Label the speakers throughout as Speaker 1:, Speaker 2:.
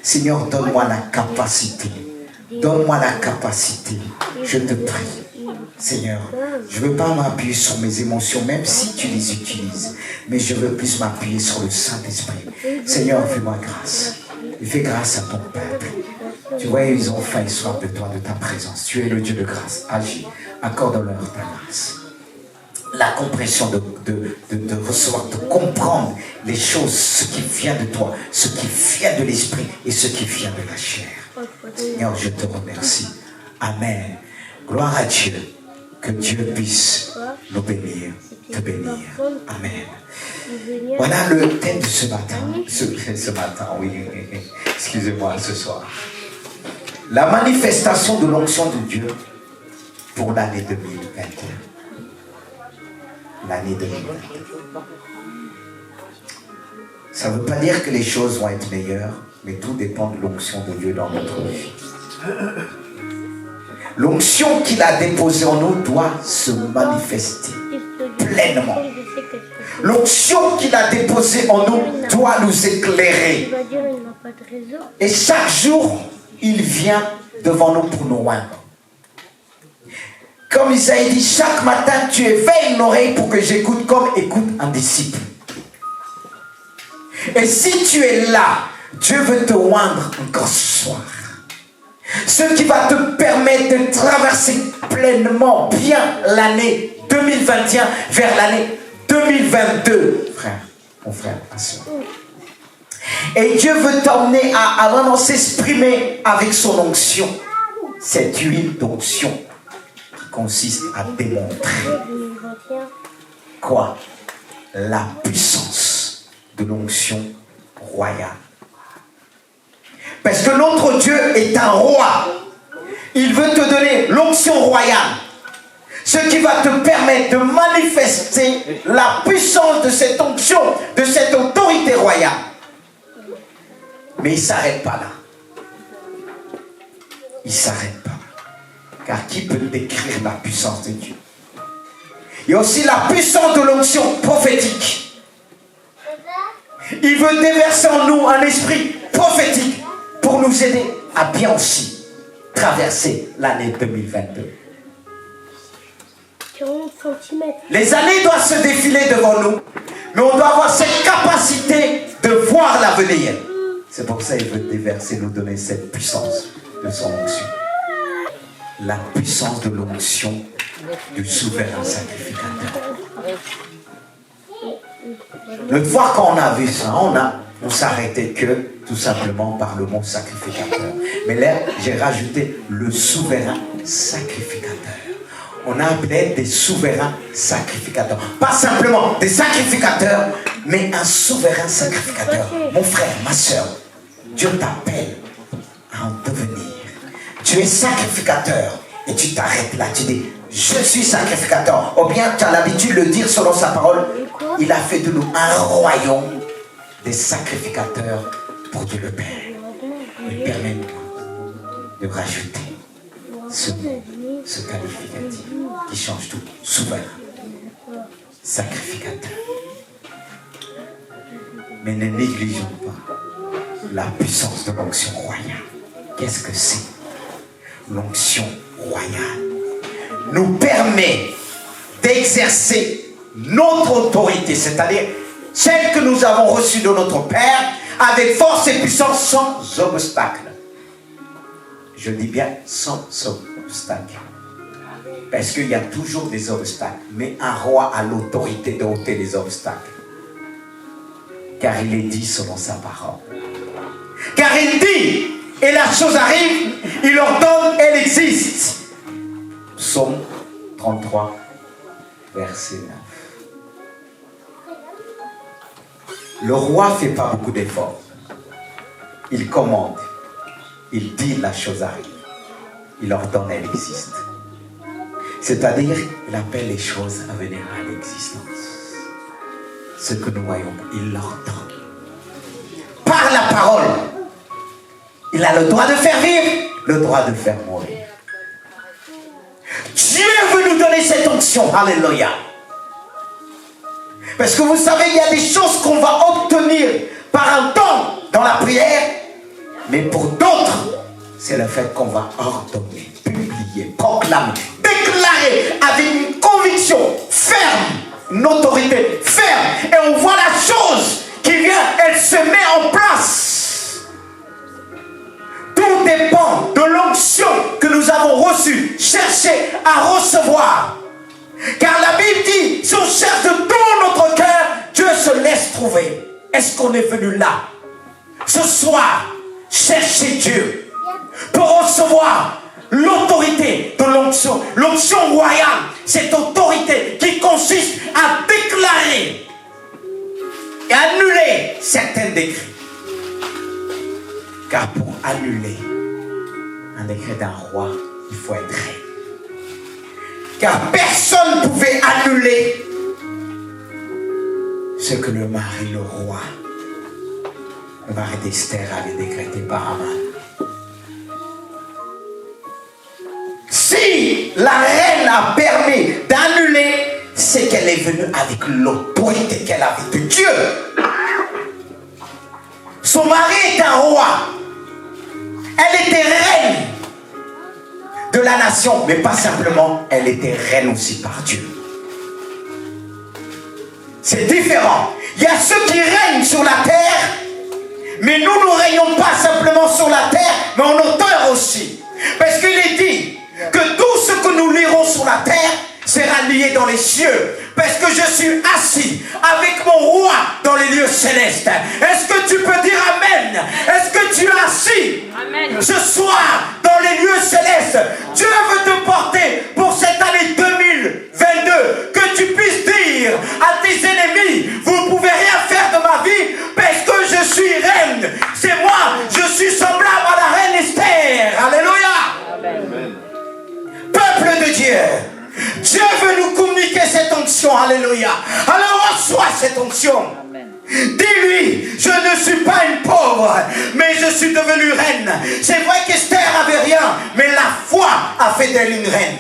Speaker 1: Seigneur, donne-moi la capacité. Donne-moi la capacité. Je te prie. Seigneur, je ne veux pas m'appuyer sur mes émotions, même si tu les utilises. Mais je veux plus m'appuyer sur le Saint-Esprit. Seigneur, fais-moi grâce. Et fais grâce à ton peuple. Tu vois, ils ont faim et soif de toi, de ta présence. Tu es le Dieu de grâce. Agis. Accorde-leur ta grâce. La compréhension de recevoir, de comprendre les choses, ce qui vient de toi, ce qui vient de l'esprit et ce qui vient de la chair. Seigneur, je te remercie. Amen. Gloire à Dieu. Que Dieu puisse nous bénir, te bénir. Amen. Voilà le thème de ce matin. Ce matin, oui. Excusez-moi, ce soir. La manifestation de l'onction de Dieu pour l'année 2021. L'année 2022. Ça ne veut pas dire que les choses vont être meilleures, mais tout dépend de l'onction de Dieu dans notre vie. L'onction qu'il a déposée en nous doit se manifester pleinement. L'onction qu'il a déposée en nous doit nous éclairer. Et chaque jour, il vient devant nous pour nous oindre. Comme Isaïe dit, chaque matin, tu éveilles une oreille pour que j'écoute comme écoute un disciple. Et si tu es là, Dieu veut te oindre encore ce soir. Ce qui va te permettre de traverser pleinement, bien l'année 2021 vers l'année 2022. Frère, mon frère, ma soeur. Et Dieu veut t'emmener à vraiment s'exprimer avec son onction. Cette huile d'onction consiste à démontrer quoi? La puissance de l'onction royale. Parce que notre Dieu est un roi. Il veut te donner l'onction royale. Ce qui va te permettre de manifester la puissance de cette onction, de cette autorité royale. Mais il ne s'arrête pas là. Il ne s'arrête pas. Car qui peut décrire la puissance de Dieu? Il y a aussi la puissance de l'onction prophétique. Il veut déverser en nous un esprit prophétique pour nous aider à bien aussi traverser l'année 2022. Les années doivent se défiler devant nous, mais on doit avoir cette capacité de voir l'avenir. C'est pour ça qu'il veut déverser, nous donner cette puissance de son onction. La puissance de l'onction du souverain sacrificateur. L'autre fois quand on a vu ça, on s'arrêtait que tout simplement par le mot sacrificateur. Mais là, j'ai rajouté le souverain sacrificateur. On a appelé des souverains sacrificateurs. Pas simplement des sacrificateurs, mais un souverain sacrificateur. Mon frère, ma soeur, Dieu t'appelle à en devenir. Tu es sacrificateur et tu t'arrêtes là, tu dis je suis sacrificateur. Ou bien tu as l'habitude de le dire selon sa parole. Il a fait de nous un royaume des sacrificateurs pour Dieu le Père. Il permet de rajouter ce qualificatif qui change tout. Souverain, sacrificateur. Mais ne négligeons pas la puissance de l'onction royale. Qu'est-ce que c'est? L'onction royale nous permet d'exercer notre autorité, c'est-à-dire celle que nous avons reçue de notre Père, avec force et puissance, sans obstacle. Je dis bien sans obstacle. Parce qu'il y a toujours des obstacles, mais un roi a l'autorité de ôter les obstacles. Car il est dit selon sa parole. Car il dit, et la chose arrive, il ordonne, elle existe. Psaume 33, verset 9. Le roi ne fait pas beaucoup d'efforts. Il commande. Il dit la chose arrive. Il ordonne, elle existe. C'est-à-dire, il appelle les choses à venir à l'existence. Ce que nous voyons, il l'ordonne. Par la parole, il a le droit de faire vivre, le droit de faire mourir. Dieu veut nous donner cette onction. Alléluia. Parce que vous savez, il y a des choses qu'on va obtenir par un temps dans la prière, Mais pour d'autres, c'est le fait qu'on va ordonner, publier, proclamer, déclarer avec une conviction ferme, une autorité ferme. Et on voit la chose qui vient, elle se met en place. Tout dépend de l'onction que nous avons reçue. Cherchez à recevoir. Car la Bible dit, si on cherche de tout notre cœur, Dieu se laisse trouver. Est-ce qu'on est venu là? Ce soir, cherchez Dieu pour recevoir l'autorité de l'onction. L'onction royale, cette autorité qui consiste à déclarer et annuler certains décrets. Car pour annuler un décret d'un roi, il faut être reine. Car personne ne pouvait annuler ce que le mari, le roi, le mari d'Esther avait décrété par Haman. Si la reine a permis d'annuler, c'est qu'elle est venue avec l'autorité qu'elle avait de Dieu. Son mari est un roi. Elle était reine de la nation, mais pas simplement, elle était reine aussi par Dieu. C'est différent. Il y a ceux qui règnent sur la terre, mais nous ne régnons pas simplement sur la terre, mais en hauteur aussi. Parce qu'il est dit que tout ce que nous lirons sur la terre sera lié dans les cieux. Parce que je suis assis avec mon roi dans les lieux célestes. Est-ce que tu peux dire Amen? Est-ce que tu es assis Amen. Ce soir dans les lieux célestes? Dieu veut te porter pour cette année 2022. Que tu puisses dire à tes ennemis, vous ne pouvez rien faire de ma vie parce que je suis reine. C'est moi, je suis semblable à la reine Esther. Alléluia. Amen. Peuple de Dieu, Dieu veut nous communiquer cette onction. Alléluia. Alors reçois cette onction. Dis-lui, je ne suis pas une pauvre, mais je suis devenue reine. C'est vrai qu'Esther n'avait rien, mais la foi a fait d'elle une reine.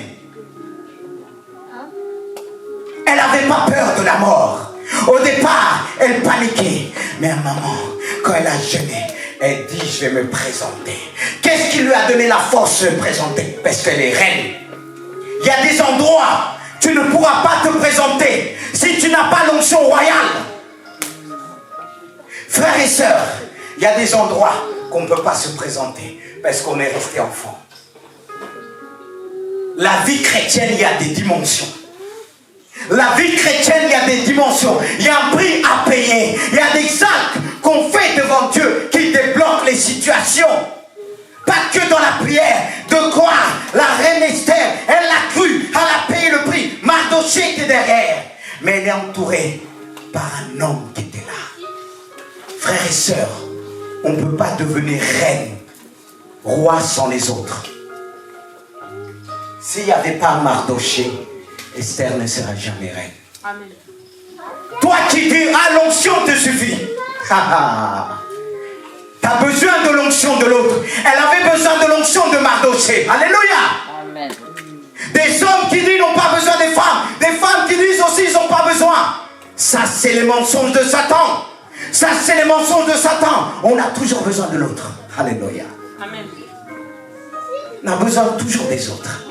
Speaker 1: Elle n'avait pas peur de la mort. Au départ, elle paniquait. Mais à un moment, quand elle a jeûné, elle dit, je vais me présenter. Qu'est-ce qui lui a donné la force de se présenter? Parce qu'elle est reine. Il y a des endroits, tu ne pourras pas te présenter si tu n'as pas l'onction royale. Frères et sœurs, il y a des endroits qu'on ne peut pas se présenter parce qu'on est resté enfant. La vie chrétienne, il y a des dimensions. La vie chrétienne, il y a des dimensions. Il y a un prix à payer. Il y a des actes qu'on fait devant Dieu qui débloquent les situations. Pas que dans la prière. De quoi la reine Esther, elle l'a cru, elle a payé le prix. Mardochée était derrière. Mais elle est entourée par un homme qui était là. Frères et sœurs, on ne peut pas devenir reine, roi sans les autres. S'il n'y avait pas Mardochée, Esther ne sera jamais reine. Amen. Toi qui dis, ah, l'onction te suffit. Tu as besoin de l'onction de l'autre. Elle avait besoin de l'onction de Mardochée. Alléluia. Amen. Des hommes qui disent n'ont pas besoin des femmes. Des femmes qui disent aussi ils n'ont pas besoin. Ça, c'est les mensonges de Satan. Ça, c'est les mensonges de Satan. On a toujours besoin de l'autre. Alléluia. Amen. On a besoin toujours des autres.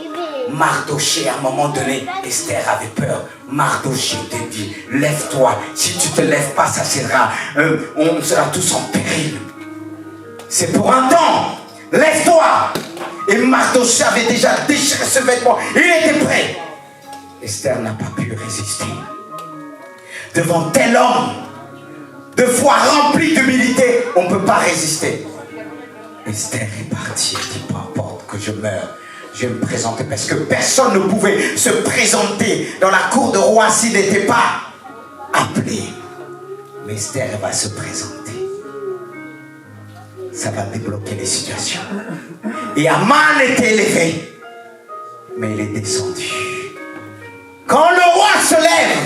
Speaker 1: Mardochée, à un moment donné, Esther avait peur. Mardochée te dit, lève-toi. Si tu ne te lèves pas, ça sera, on sera tous en péril. C'est pour un temps. Lève-toi. Et Mardochée avait déjà déchiré ce vêtement. Il était prêt. Esther n'a pas pu résister. Devant tel homme, de foi remplie d'humilité, on ne peut pas résister. Esther est partie. Elle dit, peu importe que je meure, je vais me présenter. Parce que personne ne pouvait se présenter dans la cour de roi s'il n'était pas appelé. Mais Esther va se présenter. Ça va débloquer les situations. Et Haman était élevé, mais il est descendu. Quand le roi se lève,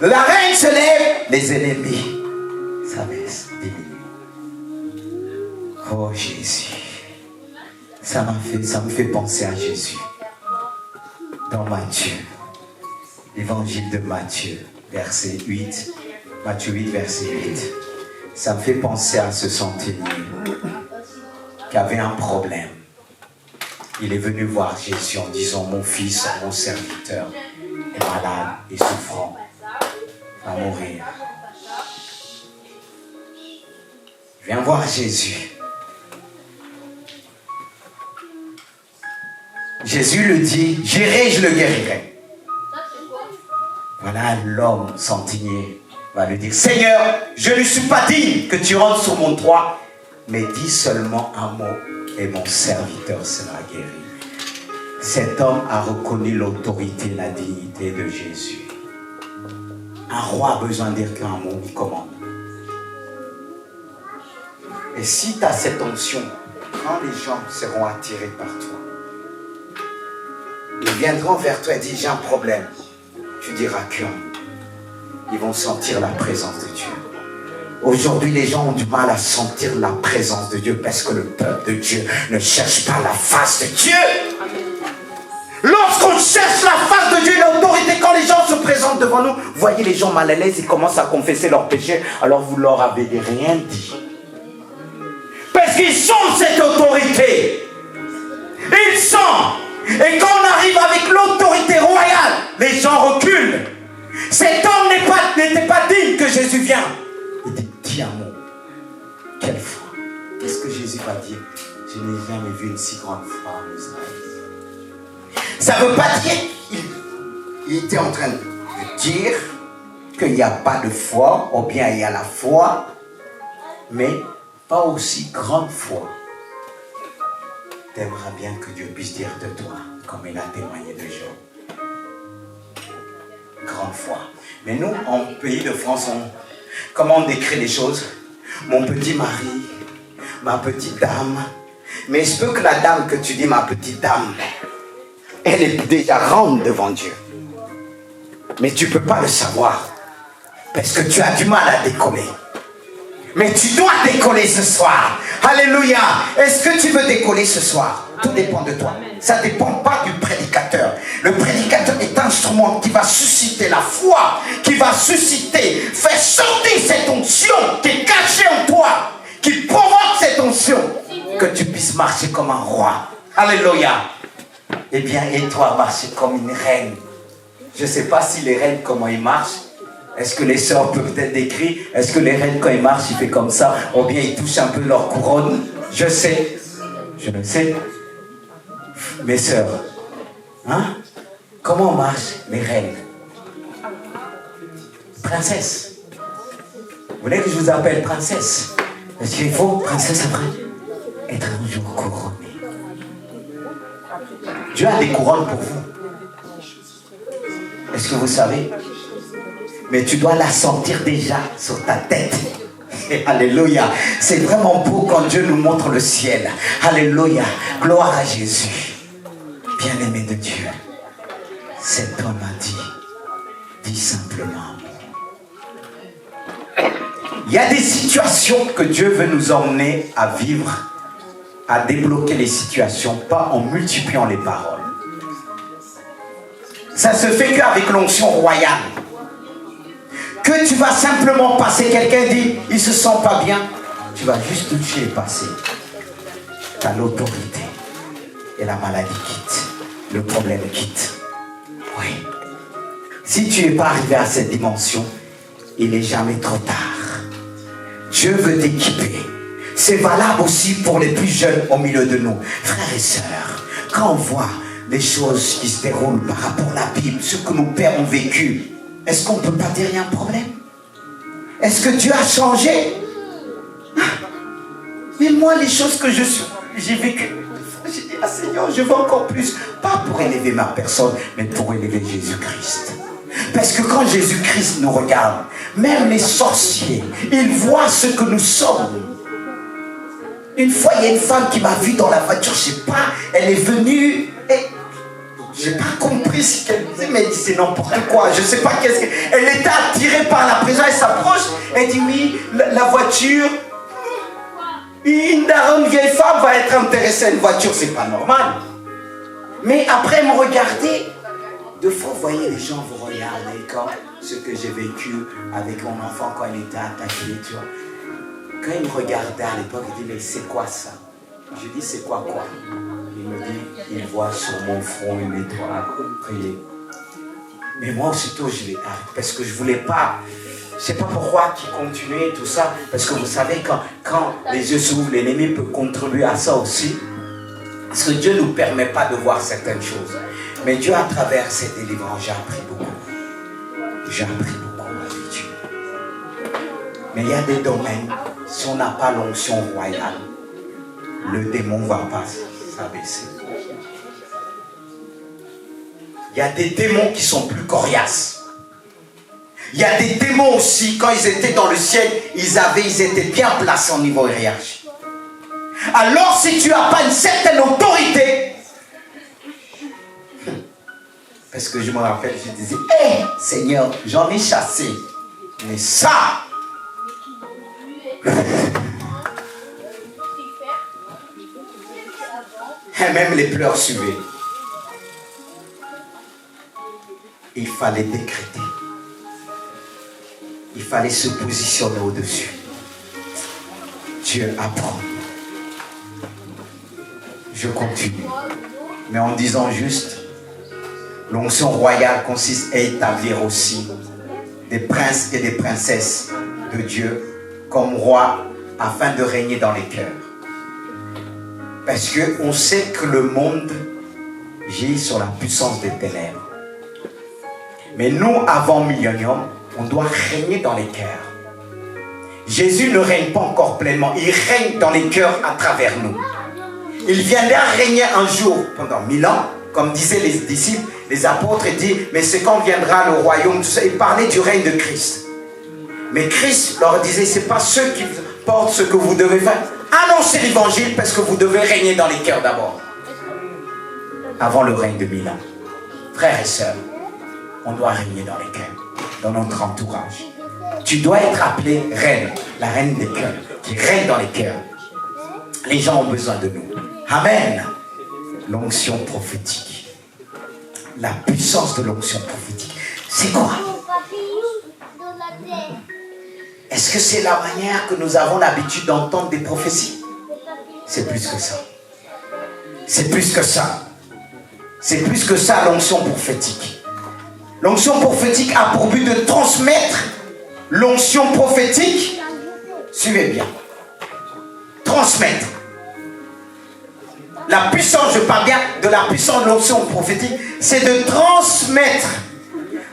Speaker 1: la reine se lève, les ennemis s'abaissent, diminuent. Oh Jésus, ça me fait penser à Jésus. Dans Matthieu, l'évangile de Matthieu, verset 8, Matthieu 8, verset 8. Ça me fait penser à ce centenier. qui avait un problème. Il est venu voir Jésus en disant, mon fils, mon serviteur est malade et souffrant, va mourir. Viens voir Jésus. Jésus le dit, j'irai, je le guérirai. Voilà, l'homme centenier va lui dire, Seigneur, je ne suis pas digne que tu rentres sur mon toit, mais dis seulement un mot et mon serviteur sera guéri. Cet homme a reconnu l'autorité et la dignité de Jésus. Un roi a besoin de dire qu'un mot, il commande. Et si tu as cette onction, quand les gens seront attirés par toi, ils viendront vers toi et disent, j'ai un problème. Tu diras qu'un. Ils vont sentir la présence de Dieu. Aujourd'hui, les gens ont du mal à sentir la présence de Dieu parce que le peuple de Dieu ne cherche pas la face de Dieu. Lorsqu'on cherche la face de Dieu, l'autorité, quand les gens se présentent devant nous, voyez les gens mal à l'aise, ils commencent à confesser leurs péchés, alors vous leur avez rien dit. Parce qu'ils sont cette autorité. Ils sont. Et quand on arrive avec l'autorité royale, les gens reculent. Cet homme n'était pas digne que Jésus vienne. Il dit, dis un mot. Quelle foi. Qu'est-ce que Jésus va dire? Je n'ai jamais vu une si grande foi en Israël. Ça ne veut pas dire qu'il était en train de dire qu'il n'y a pas de foi, ou bien il y a la foi, mais pas aussi grande foi. Tu aimerais bien que Dieu puisse dire de toi, comme il a témoigné de Job. Grande foi. Mais nous, en pays de France, comment on décrit les choses? Mon petit mari, ma petite dame. Mais il se peut que la dame que tu dis, ma petite dame, elle est déjà grande devant Dieu. Mais tu ne peux pas le savoir. Parce que tu as du mal à décoller. Mais tu dois décoller ce soir. Alléluia. Est-ce que tu veux décoller ce soir? Tout dépend de toi. Ça ne dépend pas du prédicateur. Le prédicateur est un instrument qui va susciter la foi, qui va susciter, faire sortir cette onction qui est cachée en toi, qui provoque cette onction, que tu puisses marcher comme un roi. Alléluia. Eh bien, et toi, marcher comme une reine. Je ne sais pas si les reines, comment ils marchent. Est-ce que les sœurs peuvent peut-être décrire? Est-ce que les reines, quand ils marchent, ils font comme ça? Ou bien ils touchent un peu leur couronne? Je sais. Je le sais. Mes sœurs. Hein? Comment marchent les reines? Princesse. Vous voulez que je vous appelle princesse? Est-ce qu'il faut, princesse, après, être un jour couronnée? Dieu a des couronnes pour vous. Est-ce que vous savez? Mais tu dois la sentir déjà sur ta tête. Alléluia. C'est vraiment beau quand Dieu nous montre le ciel. Alléluia. Gloire à Jésus. Bien-aimé de Dieu. Cet homme a dit simplement. Il y a des situations que Dieu veut nous emmener à vivre, à débloquer les situations, pas en multipliant les paroles. Ça se fait qu'avec l'onction royale. Que tu vas simplement passer, quelqu'un dit, il ne se sent pas bien, tu vas juste toucher et passer. Tu as l'autorité et la maladie quitte, le problème quitte. Oui. Si tu n'es pas arrivé à cette dimension, il n'est jamais trop tard. Dieu veut t'équiper. C'est valable aussi pour les plus jeunes au milieu de nous. Frères et sœurs, quand on voit les choses qui se déroulent par rapport à la Bible, ce que nos pères ont vécu, est-ce qu'on ne peut pas dire qu'il y a un problème? Est-ce que Dieu a changé? Mais moi, les choses que j'ai vécues, j'ai dit, ah Seigneur, je veux encore plus. Pas pour élever ma personne, mais pour élever Jésus-Christ. Parce que quand Jésus-Christ nous regarde, même les sorciers, ils voient ce que nous sommes. Une fois, il y a une femme qui m'a vu dans la voiture, je ne sais pas, elle est venue et je n'ai pas compris ce qu'elle disait, mais elle dit c'est n'importe quoi, je ne sais pas qu'est-ce qu'elle... Elle était attirée par la présence, elle s'approche, elle dit oui, la voiture, une vieille femme va être intéressée à une voiture, c'est pas normal. Mais après me regarder, deux fois vous voyez les gens vous regardent comme ce que j'ai vécu avec mon enfant quand il était attaqué, tu vois. Quand il me regardait à l'époque, il dit mais c'est quoi ça? Je dis, c'est quoi? Il me dit, il voit sur mon front une étoile. Priez. Mais moi aussitôt, je l'ai arrêté parce que je ne voulais pas. Je ne sais pas pourquoi qui continuait tout ça. Parce que vous savez, quand les yeux s'ouvrent, l'ennemi peut contribuer à ça aussi. Parce que Dieu ne nous permet pas de voir certaines choses. Mais Dieu, à travers cette délivrance, j'ai appris beaucoup. J'ai appris beaucoup avec Dieu. Mais il y a des domaines, si on n'a pas l'onction royale, le démon ne va pas s'abaisser. Il y a des démons qui sont plus coriaces. Il y a des démons aussi, quand ils étaient dans le ciel, ils étaient bien placés au niveau hiérarchique. Alors si tu n'as pas une certaine autorité, parce que je me rappelle, je disais, hé Seigneur, j'en ai chassé, mais ça, et même les pleurs suivaient. Il fallait décréter. Il fallait se positionner au-dessus. Dieu apprend. Je continue. Mais en disant juste, l'onction royale consiste à établir aussi des princes et des princesses de Dieu comme rois afin de régner dans les cœurs. Parce qu'on sait que le monde gît sur la puissance des ténèbres. Mais nous, avant millénium, on doit régner dans les cœurs. Jésus ne règne pas encore pleinement. Il règne dans les cœurs à travers nous. Il viendra régner un jour pendant 1000 ans, comme disaient les disciples, les apôtres, et dit, mais c'est quand viendra le royaume, tout ça. Il parlait du règne de Christ. Mais Christ leur disait, c'est pas ceux qui portent ce que vous devez faire. Annoncez l'évangile parce que vous devez régner dans les cœurs d'abord. Avant le règne de 1000 ans. Frères et sœurs, on doit régner dans les cœurs, dans notre entourage. Tu dois être appelé reine, la reine des cœurs, qui règne dans les cœurs. Les gens ont besoin de nous. Amen. L'onction prophétique. La puissance de l'onction prophétique. C'est quoi? Est-ce que c'est la manière que nous avons l'habitude d'entendre des prophéties? C'est plus que ça. C'est plus que ça. C'est plus que ça, l'onction prophétique. L'onction prophétique a pour but de transmettre l'onction prophétique. Suivez bien. Transmettre. La puissance, je parle bien de la puissance de l'onction prophétique, c'est de transmettre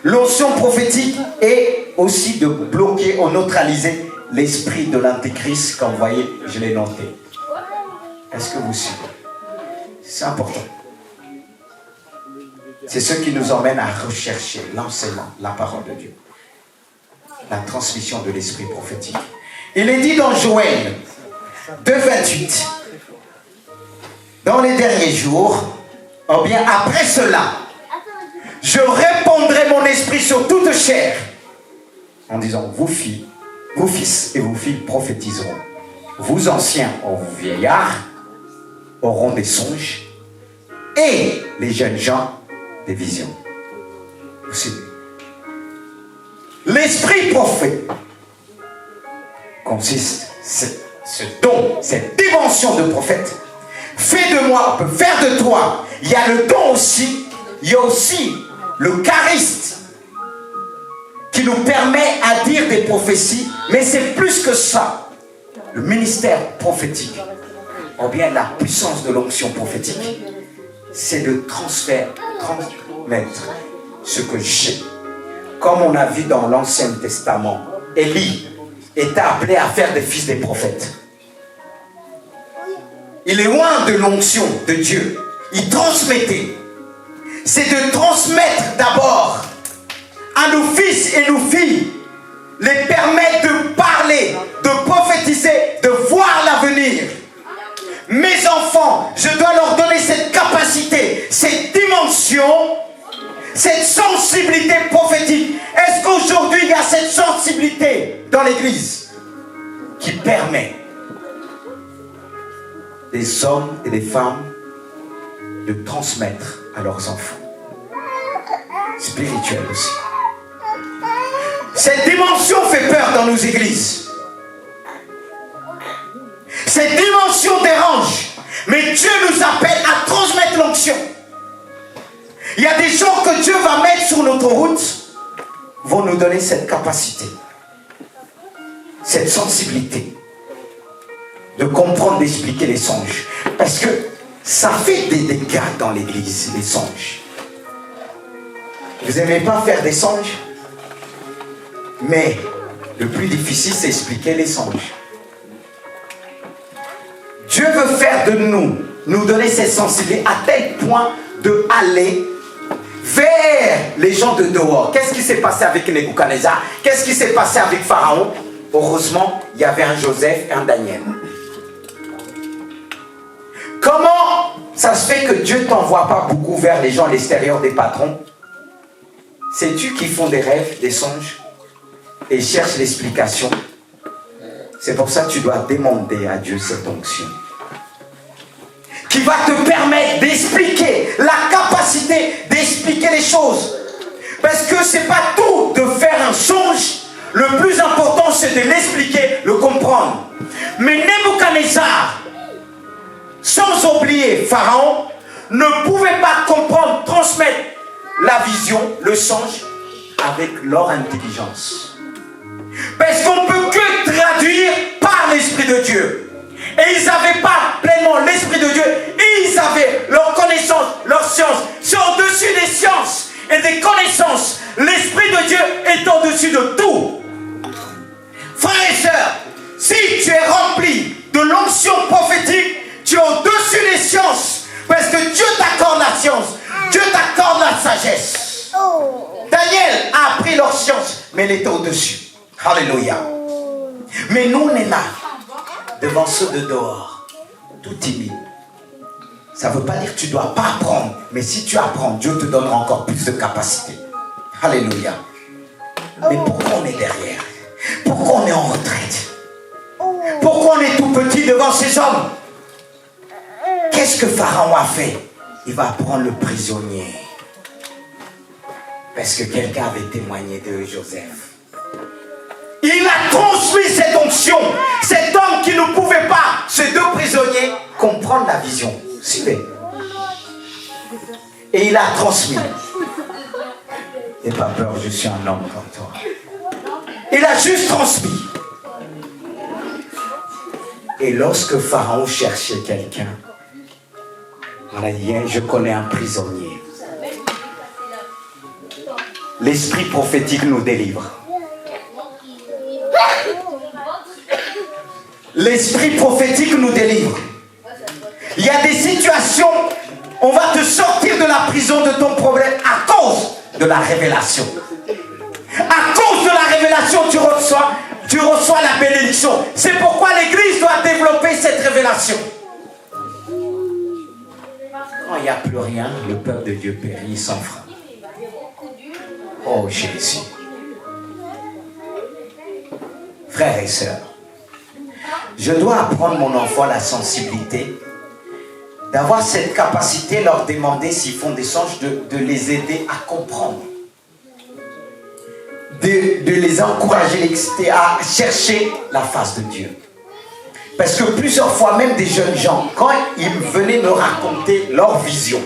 Speaker 1: l'onction prophétique et aussi de bloquer ou neutraliser l'esprit de l'antéchrist, comme vous voyez, je l'ai noté. Est-ce que vous suivez? C'est important. C'est ce qui nous emmène à rechercher l'enseignement, la parole de Dieu. La transmission de l'esprit prophétique. Il est dit dans Joël 2,28, dans les derniers jours, ou bien après cela, je répandrai mon esprit sur toute chair, en disant, vous filles, vos fils et vos filles prophétiseront. Vous anciens, ou vous vieillards, auront des songes, et les jeunes gens, des visions. Vous suivez? L'esprit prophète consiste, ce don, cette dimension de prophète, fait de moi, peut faire de toi. Il y a le don aussi, il y a aussi le charisme qui nous permet à dire des prophéties, mais c'est plus que ça. Le ministère prophétique, ou bien la puissance de l'onction prophétique, c'est de transmettre ce que j'ai. Comme on a vu dans l'Ancien Testament, Élie était appelé à faire des fils des prophètes. Il est loin de l'onction de Dieu. Il transmettait. C'est de transmettre d'abord à nos fils et nos filles, les permettre de parler, de prophétiser, de voir l'avenir. Mes enfants, je dois leur donner cette capacité, cette dimension, cette sensibilité prophétique. Est-ce qu'aujourd'hui il y a cette sensibilité dans l'Église qui permet des hommes et des femmes de transmettre à leurs enfants, spirituels aussi? Cette dimension fait peur dans nos églises. Cette dimension dérange. onction. Il y a des gens que Dieu va mettre sur notre route, vont nous donner cette capacité, cette sensibilité de comprendre, d'expliquer les songes. Parce que ça fait des dégâts dans l'église, les songes. Vous n'aimez pas faire des songes? Mais le plus difficile, c'est expliquer les songes. Dieu veut faire de nous donner cette sensibilité à tel point de aller vers les gens de dehors. Qu'est-ce qui s'est passé avec Nebuchadnezzar? Qu'est-ce qui s'est passé avec Pharaon? Heureusement, il y avait un Joseph et un Daniel. Comment ça se fait que Dieu ne t'envoie pas beaucoup vers les gens à l'extérieur des patrons? Sais-tu qu'ils font des rêves, des songes et cherchent l'explication? C'est pour ça que tu dois demander à Dieu cette onction qui va te permettre d'expliquer, la capacité d'expliquer les choses. Parce que ce n'est pas tout de faire un songe. Le plus important, c'est de l'expliquer, le comprendre. Mais Nebuchadnezzar, sans oublier Pharaon, ne pouvait pas comprendre, transmettre la vision, le songe, avec leur intelligence. Parce qu'on ne peut que traduire par l'Esprit de Dieu. Et ils n'avaient pas pleinement l'Esprit de Dieu. Ils avaient leur connaissance, leur science. C'est au-dessus des sciences et des connaissances. L'Esprit de Dieu est au-dessus de tout. Frères et sœurs, si tu es rempli de l'onction prophétique, tu es au-dessus des sciences. Parce que Dieu t'accorde la science. Dieu t'accorde la sagesse. Daniel a appris leur science, mais il était au-dessus. Alléluia. Mais nous, on est là, devant ceux de dehors, tout timide. Ça ne veut pas dire que tu ne dois pas apprendre. Mais si tu apprends, Dieu te donnera encore plus de capacité. Alléluia. Mais pourquoi on est derrière? Pourquoi on est en retraite? Pourquoi on est tout petit devant ces hommes? Qu'est-ce que Pharaon a fait? Il va prendre le prisonnier. Parce que quelqu'un avait témoigné de Joseph. Il a transmis cette onction. Cet homme qui ne pouvait pas, ces deux prisonniers, comprendre la vision. Suivez. Et il a transmis. N'aie pas peur, je suis un homme comme toi. Il a juste transmis. Et lorsque Pharaon cherchait quelqu'un, on a dit, je connais un prisonnier. L'esprit prophétique nous délivre. L'esprit prophétique nous délivre. Il y a des situations, on va te sortir de la prison de ton problème à cause de la révélation. À cause de la révélation, tu reçois la bénédiction. C'est pourquoi l'Église doit développer cette révélation. Quand il n'y a plus rien, le peuple de Dieu périt sans frein. Oh Jésus. Frères et sœurs, je dois apprendre mon enfant la sensibilité, d'avoir cette capacité, leur demander s'ils font des songes, de les aider à comprendre, de les encourager à chercher la face de Dieu. Parce que plusieurs fois, même des jeunes gens, quand ils venaient me raconter leur vision,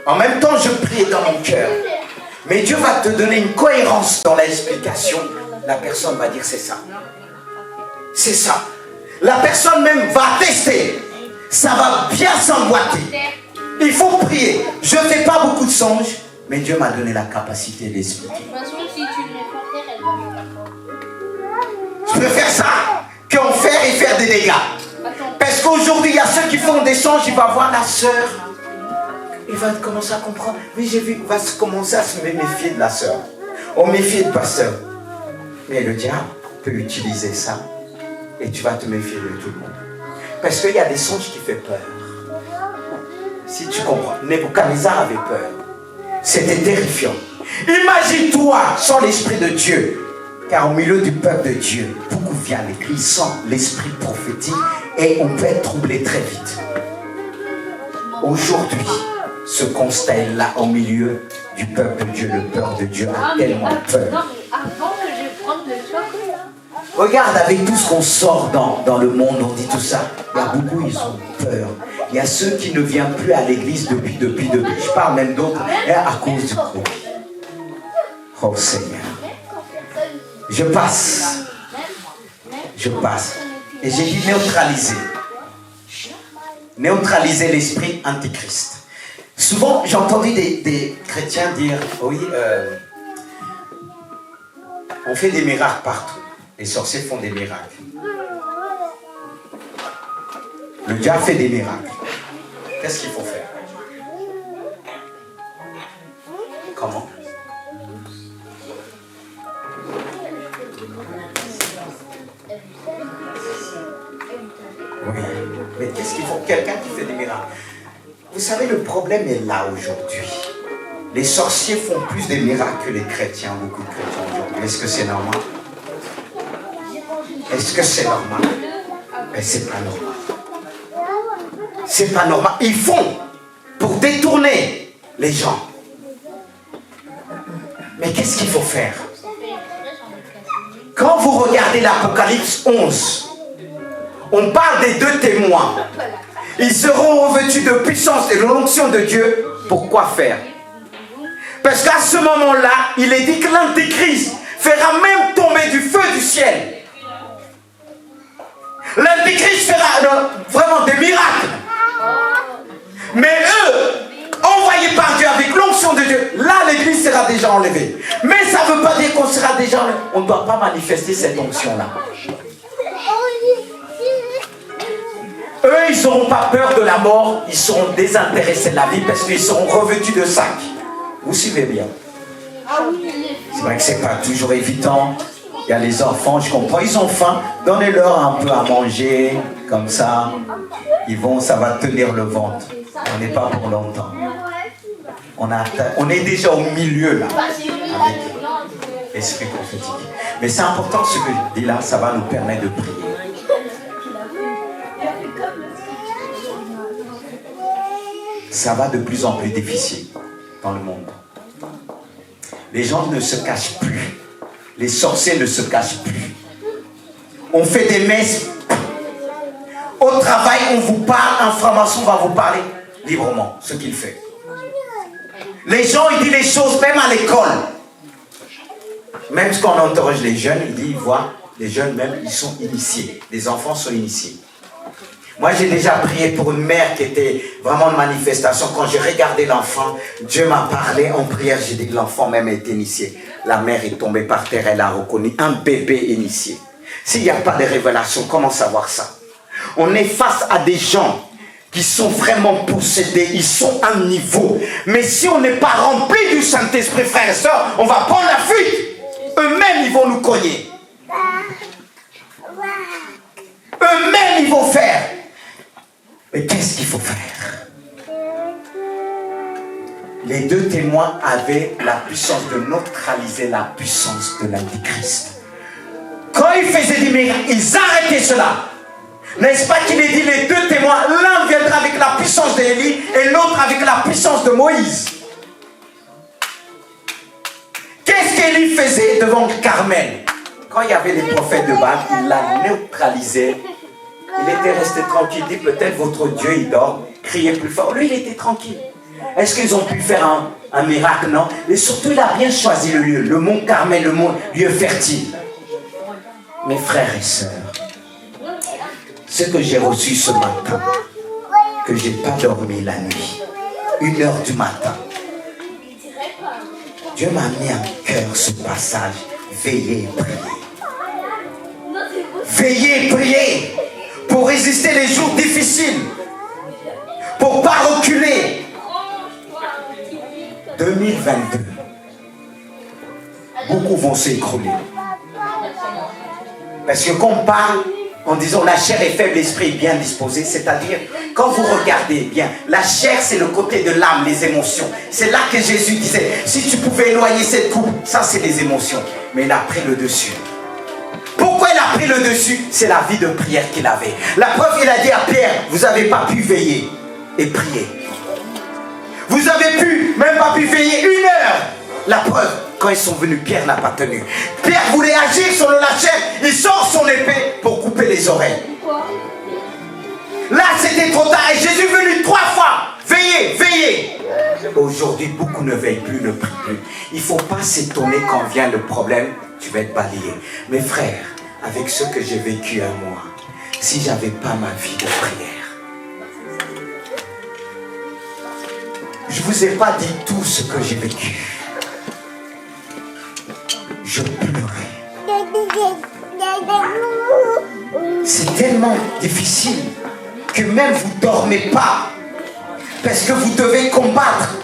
Speaker 1: en même temps je priais dans mon cœur, mais Dieu va te donner une cohérence dans l'explication. La personne va dire c'est ça. C'est ça. La personne même va tester. Ça va bien s'emboîter. Il faut prier. Je ne fais pas beaucoup de songes, mais Dieu m'a donné la capacité d'expliquer. Je préfère ça qu'en faire et faire des dégâts. Parce qu'aujourd'hui, il y a ceux qui font des songes, il va voir la sœur. Il va commencer à comprendre. Oui, j'ai vu, il va commencer à se méfier de la sœur. On méfie de pasteur. Mais le diable peut utiliser ça. Et tu vas te méfier de tout le monde. Parce qu'il y a des songes qui font peur. Si tu comprends, Nebuchadnezzar avait peur. C'était terrifiant. Imagine-toi sans l'Esprit de Dieu. Car au milieu du peuple de Dieu, beaucoup viennent à l'église sans l'Esprit prophétique et on peut être troublé très vite. Aujourd'hui, ce constat est là au milieu du peuple de Dieu. Le peuple de Dieu a tellement peur.
Speaker 2: Non, mais avant que je prenne le chocolat.
Speaker 1: Regarde avec tout ce qu'on sort dans le monde, on dit tout ça. Il y a beaucoup, ils ont peur. Il y a ceux qui ne viennent plus à l'église depuis. Je parle même d'autres à cause du Covid. Oh Seigneur. Je passe. Et j'ai dit neutraliser. Neutraliser l'esprit antichrist. Souvent, j'ai entendu des chrétiens dire, oui, on fait des miracles partout. Les sorciers font des miracles. Le diable fait des miracles. Qu'est-ce qu'il faut faire? Comment? Oui, mais qu'est-ce qu'il faut? Quelqu'un qui fait des miracles. Vous savez, le problème est là aujourd'hui. Les sorciers font plus de miracles que les chrétiens, beaucoup de chrétiens aujourd'hui. Est-ce que c'est normal? Est-ce que c'est normal? Mais c'est pas normal. C'est pas normal. Ils font pour détourner les gens. Mais qu'est-ce qu'il faut faire? Quand vous regardez l'Apocalypse 11, on parle des deux témoins. Ils seront revêtus de puissance et de l'onction de Dieu. Pourquoi faire? Parce qu'à ce moment-là, il est dit que l'Antéchrist fera même tomber du feu du ciel. L'Antéchrist fera vraiment des miracles. Mais eux, envoyés par Dieu avec l'onction de Dieu, là l'église sera déjà enlevée. Mais ça ne veut pas dire qu'on sera déjà enlevé. On ne doit pas manifester cette onction-là. Eux, ils n'auront pas peur de la mort, ils seront désintéressés de la vie parce qu'ils seront revêtus de sac. Vous suivez bien? C'est vrai que ce n'est pas toujours évident. Il y a les enfants, je comprends, ils ont faim. Donnez-leur un peu à manger, comme ça. Ils vont, ça va tenir le ventre. On n'est pas pour longtemps. On est déjà au milieu là, avec l'esprit prophétique. Mais c'est important ce que je dis là, ça va nous permettre de prier. Ça va de plus en plus difficile dans le monde. Les gens ne se cachent plus. Les sorciers ne se cachent plus. On fait des messes. Au travail, on vous parle, un franc-maçon va vous parler librement, ce qu'il fait. Les gens, ils disent les choses, même à l'école. Même quand on interroge les jeunes, ils voient, les jeunes même, ils sont initiés. Les enfants sont initiés. Moi, j'ai déjà prié pour une mère qui était vraiment en manifestation. Quand j'ai regardé l'enfant, Dieu m'a parlé en prière. J'ai dit que l'enfant même est initié. La mère est tombée par terre, elle a reconnu un bébé initié. S'il n'y a pas de révélation, comment savoir ça? On est face à des gens qui sont vraiment possédés. Ils sont à un niveau. Mais si on n'est pas rempli du Saint-Esprit, frères et sœurs, on va prendre la fuite. Eux-mêmes, ils vont nous cogner. Eux-mêmes, ils vont faire. Mais qu'est-ce qu'il faut faire? Les deux témoins avaient la puissance de neutraliser la puissance de l'Antichrist. Quand ils faisaient des miracles, ils arrêtaient cela. N'est-ce pas qu'il est dit les deux témoins, l'un viendra avec la puissance d'Élie et l'autre avec la puissance de Moïse. Qu'est-ce qu'Élie faisait devant le Carmel? Quand il y avait les prophètes de Baal, il l'a neutralisé. Il était resté tranquille. Il dit peut-être votre Dieu il dort. Criez plus fort. Lui il était tranquille. Est-ce qu'ils ont pu faire un miracle? Non. Et surtout il a bien choisi le lieu. Le mont Carmel, le lieu fertile. Mes frères et sœurs, ce que j'ai reçu ce matin, que j'ai pas dormi la nuit, 1h du matin, Dieu m'a mis à cœur ce passage. Veillez et priez. Veillez et priez pour résister les jours difficiles, pour ne pas reculer. 2022, beaucoup vont s'écrouler. Parce que quand on parle en disant la chair est faible, l'esprit est bien disposé, c'est-à-dire quand vous regardez bien, la chair c'est le côté de l'âme, les émotions. C'est là que Jésus disait, si tu pouvais éloigner cette coupe, ça c'est les émotions. Mais il a pris le dessus. Pourquoi il a pris le dessus? C'est la vie de prière qu'il avait. La preuve, il a dit à Pierre, vous n'avez pas pu veiller et prier. Vous avez même pas pu veiller 1 heure. La preuve, quand ils sont venus, Pierre n'a pas tenu. Pierre voulait agir selon la chair. Il sort son épée pour couper les oreilles. Là, c'était trop tard. Et Jésus veut lui qu'aujourd'hui, beaucoup ne veillent plus, ne prient plus. Il ne faut pas s'étonner quand vient le problème, tu vas être balayé. Mes frères, avec ce que j'ai vécu à moi, si je n'avais pas ma vie de prière, je ne vous ai pas dit tout ce que j'ai vécu. Je pleurais. C'est tellement difficile que même vous ne dormez pas. Parce que vous devez combattre.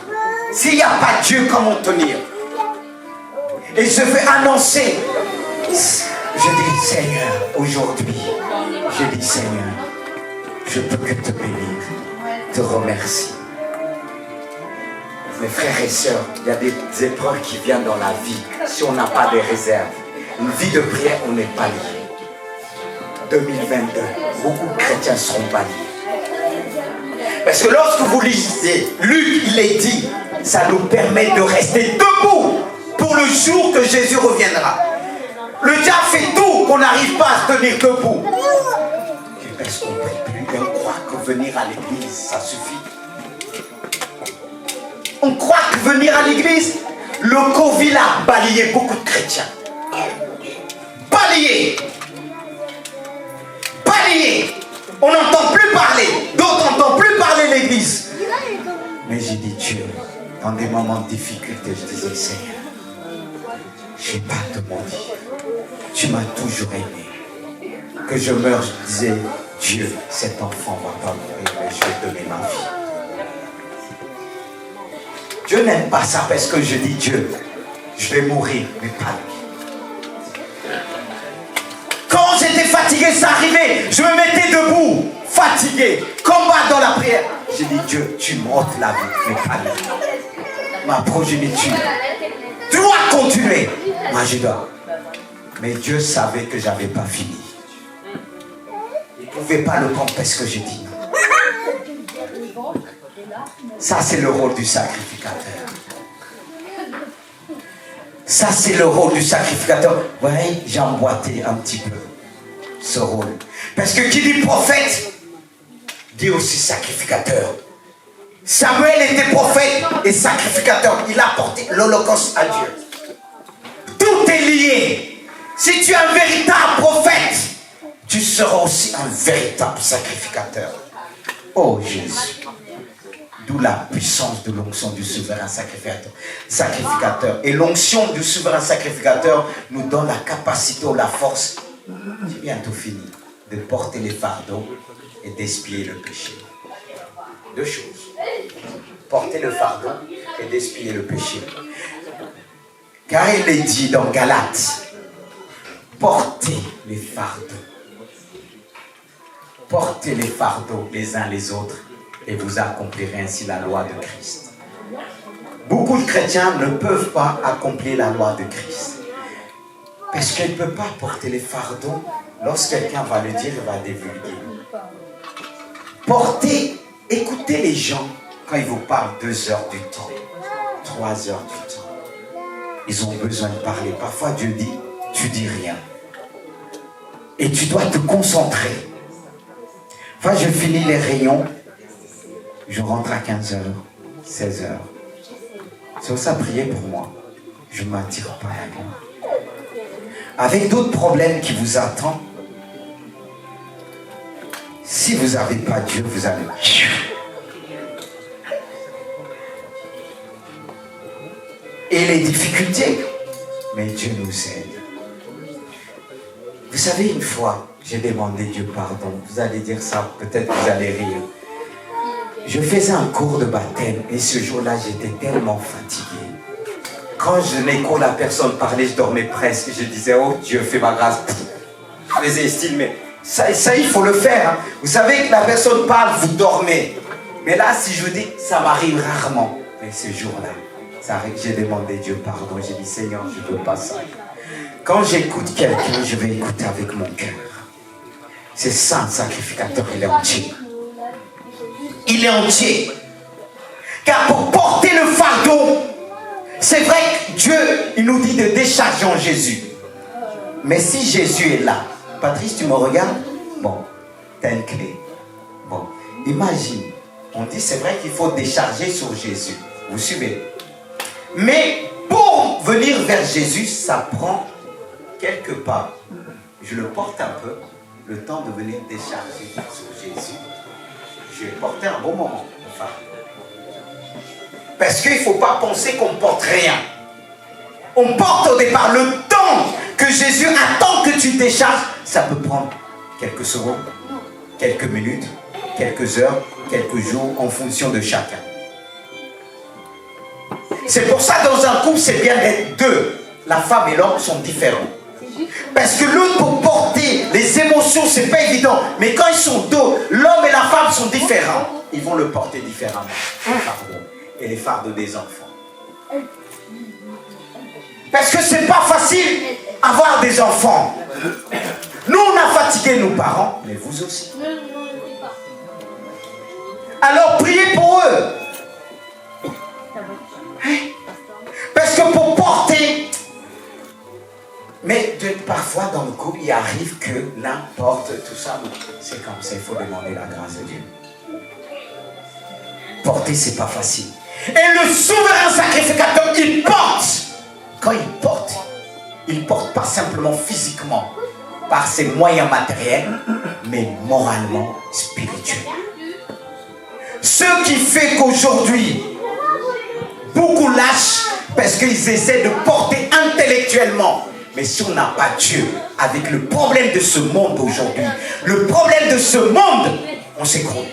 Speaker 1: S'il n'y a pas Dieu, comment tenir? Et je veux annoncer. Je dis, Seigneur, aujourd'hui, je dis, Seigneur, je peux que te bénir, te remercier. Mes frères et sœurs, il y a des épreuves qui viennent dans la vie. Si on n'a pas de réserve, une vie de prière, on n'est pas lié. 2022, beaucoup de chrétiens seront pas liés. Parce que lorsque vous lisez, Luc, il est dit, ça nous permet de rester debout pour le jour que Jésus reviendra. Le diable fait tout qu'on n'arrive pas à se tenir debout. Parce qu'on ne prie plus et on croit que venir à l'église, ça suffit. On croit que venir à l'église, le Covid a balayé beaucoup de chrétiens. Balayé. Balayé. On n'entend plus parler. D'autres n'entendent plus parler de l'église. Mais j'ai dit Dieu, dans des moments de difficulté, je disais Seigneur, je n'ai pas demandé. Tu m'as toujours aimé. Que je meure, je disais Dieu, cet enfant ne va pas mourir, mais je vais donner ma vie. Dieu n'aime pas ça parce que je dis Dieu, je vais mourir, mais pas lui. Quand j'étais fatigué, ça arrivait, je me mettais debout, fatigué, combat dans la prière. J'ai dit Dieu, tu m'ôtes la vie, mais pas lui. Ma progéniture doit continuer. Moi je dois. Mais Dieu savait que je n'avais pas fini. Il ne pouvait pas le prendre parce que j'ai dit non. Ça, c'est le rôle du sacrificateur. Ça, c'est le rôle du sacrificateur. Vous voyez, j'ai emboîté un petit peu ce rôle. Parce que qui dit prophète, dit aussi sacrificateur. Samuel était prophète et sacrificateur. Il a porté l'holocauste à Dieu. Tout est lié. Si tu es un véritable prophète, tu seras aussi un véritable sacrificateur. Oh Jésus. D'où la puissance de l'onction du souverain sacrificateur. Et l'onction du souverain sacrificateur nous donne la capacité ou la force, j'ai bientôt fini, de porter les fardeaux et d'expier le péché. Deux choses. Porter le fardeau et d'expier le péché. Car il est dit dans Galates, portez les fardeaux. Portez les fardeaux les uns les autres. Et vous accomplirez ainsi la loi de Christ. Beaucoup de chrétiens ne peuvent pas accomplir la loi de Christ. Parce qu'il ne peut pas porter les fardeaux. Lorsque quelqu'un va le dire, il va divulguer. Portez, écoutez les gens quand ils vous parlent 2 heures du temps, 3 heures du temps. Ils ont besoin de parler. Parfois Dieu dit, tu dis rien. Et tu dois te concentrer. Enfin, je finis les réunions. Je rentre à 15h, 16h. C'est ça, prier pour moi. Je ne m'attire pas à moi. Avec d'autres problèmes qui vous attendent, si vous n'avez pas Dieu, vous allez... Et les difficultés, mais Dieu nous aide. Vous savez, une fois, j'ai demandé Dieu pardon. Vous allez dire ça, peut-être vous allez rire. Je faisais un cours de baptême et ce jour-là, j'étais tellement fatigué. Quand je n'écoute la personne parler, je dormais presque. Je disais, oh Dieu, fais ma grâce. Je faisais style, mais ça, il faut le faire. Hein. Vous savez que la personne parle, vous dormez. Mais là, si je vous dis, ça m'arrive rarement. Mais ce jour-là, j'ai demandé Dieu pardon. J'ai dit, Seigneur, je ne veux pas ça. Quand j'écoute quelqu'un, je vais écouter avec mon cœur. C'est ça, le sacrificateur, il est entier. Il est entier. Car pour porter le fardeau, c'est vrai que Dieu, il nous dit de décharger en Jésus. Mais si Jésus est là, Patrice, tu me regardes? Bon, tu as une clé. Bon, imagine, on dit c'est vrai qu'il faut décharger sur Jésus. Vous suivez? Mais pour venir vers Jésus, ça prend quelques pas. Je le porte un peu, le temps de venir décharger sur Jésus. Je vais porter un bon moment. Enfin, parce qu'il ne faut pas penser qu'on ne porte rien. On porte au départ le temps que Jésus attend que tu décharges. Ça peut prendre quelques secondes, quelques minutes, quelques heures, quelques jours, en fonction de chacun. C'est pour ça, dans un couple, c'est bien d'être deux. La femme et l'homme sont différents. Parce que l'autre, pour porter les émotions, c'est pas évident. Mais quand ils sont deux, l'homme et la femme sont différents. Ils vont le porter différemment. Les fardeaux et les fardeaux des enfants. Parce que c'est pas facile avoir des enfants. Nous, on a fatigué nos parents, mais vous aussi. Alors, priez pour eux. Parce que pour porter... Mais parfois, dans le couple, il arrive que l'un porte tout ça. C'est comme ça, il faut demander la grâce de Dieu. Porter, c'est pas facile. Et le souverain sacrificateur, il porte. Quand il porte pas simplement physiquement, par ses moyens matériels, mais moralement, spirituellement. Ce qui fait qu'aujourd'hui, beaucoup lâchent parce qu'ils essaient de porter intellectuellement. Mais si on n'a pas Dieu, avec le problème de ce monde aujourd'hui, le problème de ce monde, on s'écroule.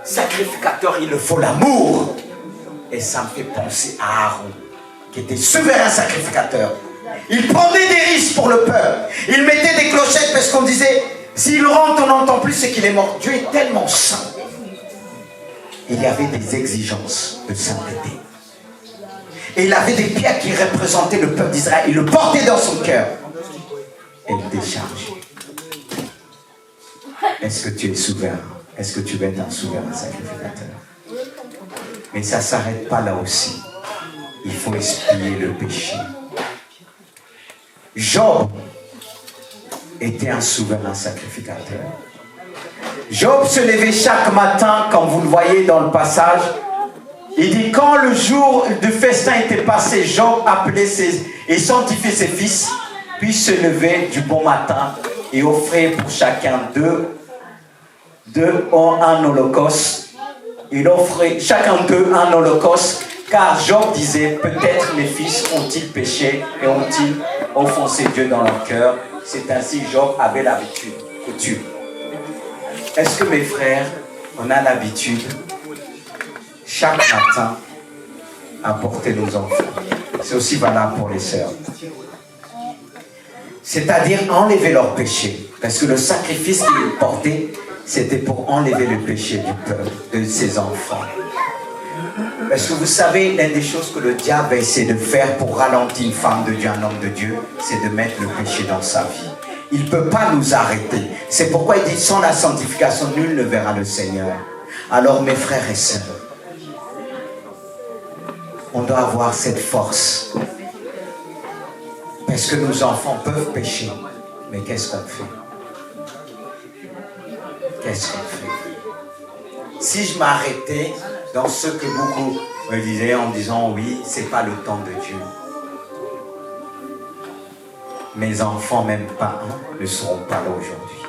Speaker 1: Sacrificateur, il le faut l'amour. Et ça me fait penser à Aaron, qui était souverain sacrificateur. Il prenait des risques pour le peuple. Il mettait des clochettes parce qu'on disait, s'il rentre, on n'entend plus ce qu'il est mort. Dieu est tellement saint. Il y avait des exigences de sainteté. Et il avait des pierres qui représentaient le peuple d'Israël. Il le portait dans son cœur. Et il déchargeait. Est-ce que tu es souverain? Est-ce que tu veux être un souverain sacrificateur? Mais ça ne s'arrête pas là aussi. Il faut expier le péché. Job était un souverain sacrificateur. Job se levait chaque matin, comme vous le voyez dans le passage. Il dit, quand le jour de festin était passé, Job appelait et sanctifiait ses fils, puis se levait du bon matin et offrait pour chacun d'eux un holocauste. Il offrait chacun d'eux un holocauste, car Job disait, peut-être mes fils ont-ils péché et ont-ils offensé Dieu dans leur cœur. C'est ainsi Job avait l'habitude. Coutume. Est-ce que mes frères, on a l'habitude, chaque matin, à porter nos enfants? C'est aussi valable pour les sœurs. C'est-à-dire enlever leur péché. Parce que le sacrifice qu'ils portaient, c'était pour enlever le péché du peuple, de ses enfants. Parce que vous savez, l'une des choses que le diable essaie de faire pour ralentir une femme de Dieu, un homme de Dieu, c'est de mettre le péché dans sa vie. Il ne peut pas nous arrêter. C'est pourquoi il dit, sans la sanctification, nul ne verra le Seigneur. Alors mes frères et sœurs, on doit avoir cette force. Parce que nos enfants peuvent pécher. Mais qu'est-ce qu'on fait? Qu'est-ce qu'on fait? Si je m'arrêtais dans ce que beaucoup me disaient en disant oui, c'est pas le temps de Dieu. Mes enfants, même pas un, ne seront pas là aujourd'hui.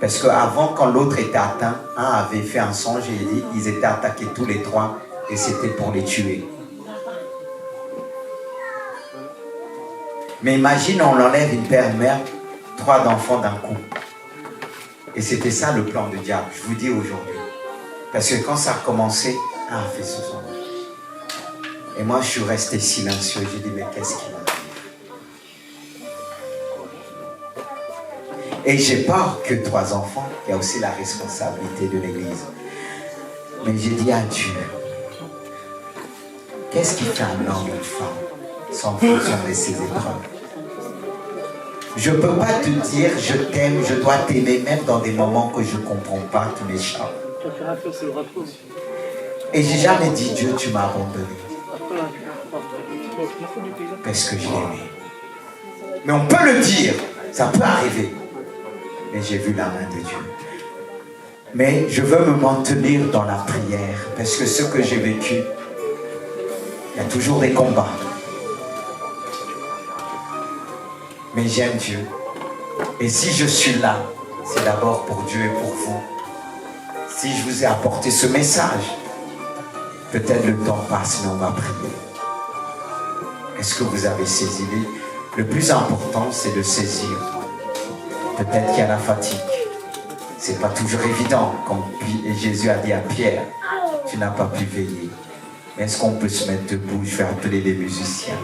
Speaker 1: Parce qu'avant, quand l'autre était atteint, un avait fait un songe et il dit ils étaient attaqués tous les trois et c'était pour les tuer. Mais imagine, on enlève une père-mère, 3 enfants d'un coup. Et c'était ça le plan du diable, je vous dis aujourd'hui. Parce que quand ça a commencé, un a fait ce son. Et moi, je suis resté silencieux. J'ai dit, mais qu'est-ce qui m'arrive? Et j'ai pas que 3 enfants, il y a aussi la responsabilité de l'Église. Mais j'ai dit à Dieu, qu'est-ce qui fait un homme ou une femme sans fonction de ses épreuves? Je ne peux pas te dire je t'aime, je dois t'aimer, même dans des moments que je ne comprends pas, tu m'échappes. Et j'ai jamais dit Dieu, tu m'as abandonné. Parce que je l'aimais. Mais on peut le dire, ça peut arriver. Mais j'ai vu la main de Dieu. Mais je veux me maintenir dans la prière parce que ce que j'ai vécu, il y a toujours des combats. Mais j'aime Dieu. Et si je suis là, c'est d'abord pour Dieu et pour vous. Si je vous ai apporté ce message, peut-être le temps passe, mais on va prier. Est-ce que vous avez saisi? Le plus important, c'est de saisir. Peut-être qu'il y a la fatigue. C'est pas toujours évident, comme Jésus a dit à Pierre, tu n'as pas pu veiller. Est-ce qu'on peut se mettre debout? Je vais appeler les musiciens.